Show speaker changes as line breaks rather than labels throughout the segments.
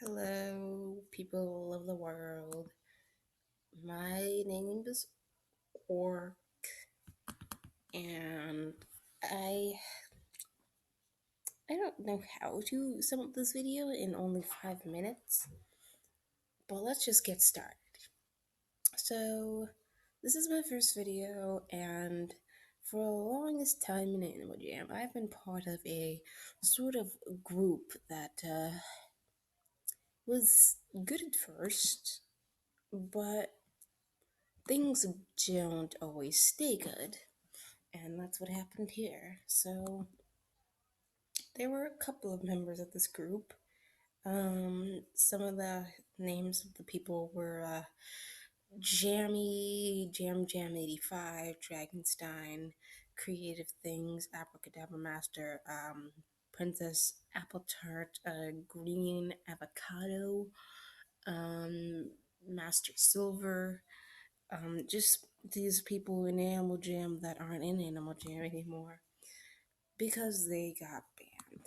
Hello, people of the world. My name is Orc, and I I don't know how to sum up this video in only 5 minutes, but let's just get started. So, this is my first video, and for the longest time in Animal Jam, I've been part of a sort of group that was good at first, but things don't always stay good. And that's what happened here. So there were a couple of members of this group. Some of the names of the people were Jammy, Jam 85, Dragonstein, Creative Things, Abracadabra Master, Princess Apple Tart, Green Avocado, um, Master Silver, just these people in Animal Jam that aren't in Animal Jam anymore because they got banned.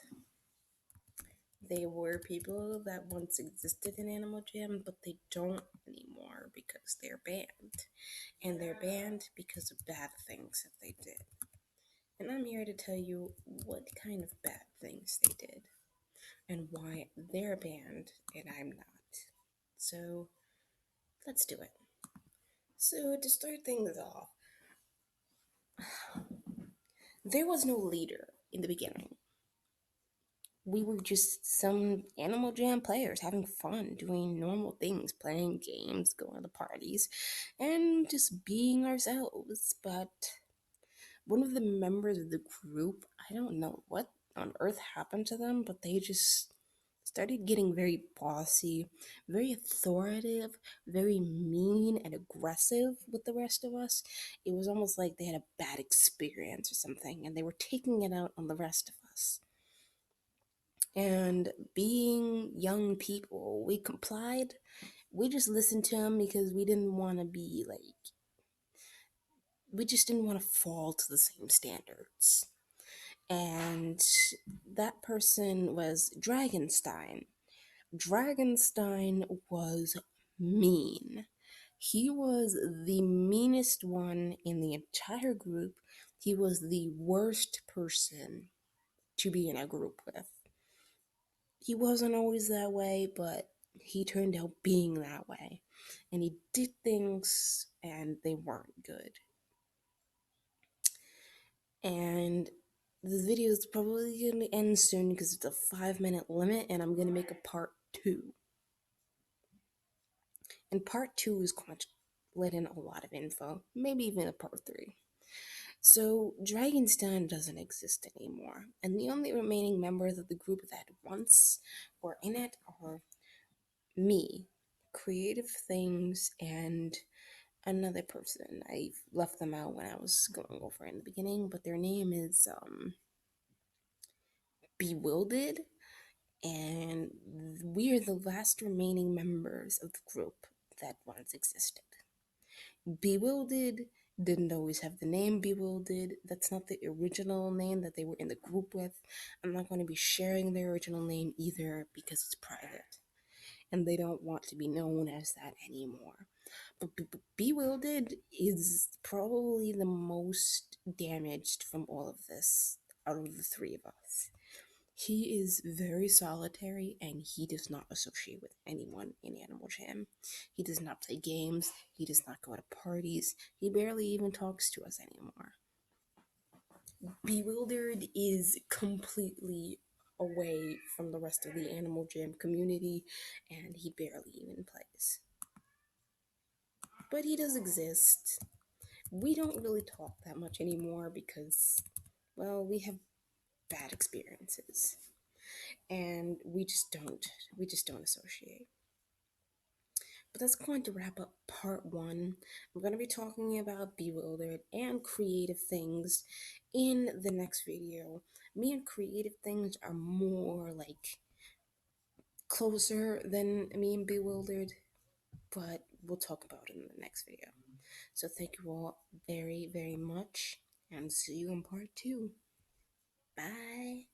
They were people that once existed in Animal Jam, but they don't anymore because they're banned. And they're banned because of bad things that they did. And I'm here to tell you what kind of bad things they did and why they're banned and I'm not. So let's do it. So to start things off, there was no leader in the beginning. We were just some Animal Jam players having fun, doing normal things, playing games, going to parties, and just being ourselves. But one of the members of the group, I don't know what on earth happened to them, but they just started getting very bossy, very authoritative, very mean and aggressive with the rest of us. It was almost like they had a bad experience or something, and they were taking it out on the rest of us. And being young people, we complied. We just listened to him because we didn't want to be like, we just didn't want to fall to the same standards. And that person was Dragonstein. Dragonstein was mean. He was the meanest one in the entire group. He was the worst person to be in a group with. He wasn't always that way, but he turned out being that way. And he did things and they weren't good. And the video is probably going to end soon because it's a 5 minute limit and I'm going to make a part 2. And part 2 is going to let in a lot of info, maybe even a part 3. So Dragonstein doesn't exist anymore, and the only remaining members of the group that once were in it are me, Creative Things, and another person. I left them out when I was going over in the beginning, but their name is Bewildered, and we are the last remaining members of the group that once existed. Bewildered didn't always have the name Bewildered. That's not the original name that they were in the group with. I'm not going to be sharing their original name either because it's private and they don't want to be known as that anymore. But Bewildered is probably the most damaged from all of this out of the three of us. He is very solitary and he does not associate with anyone in Animal Jam. He does not play games, he does not go to parties, he barely even talks to us anymore. Bewildered is completely away from the rest of the Animal Jam community and he barely even plays. But he does exist. We don't really talk that much anymore because, well, we have bad experiences and we just don't associate. But that's going to wrap up part 1. I'm going to be talking about Bewildered and Creative Things in the next video. Me and Creative Things are more like closer than me and Bewildered, but we'll talk about it in the next video. So thank you all very, very much and see you in part 2. Bye.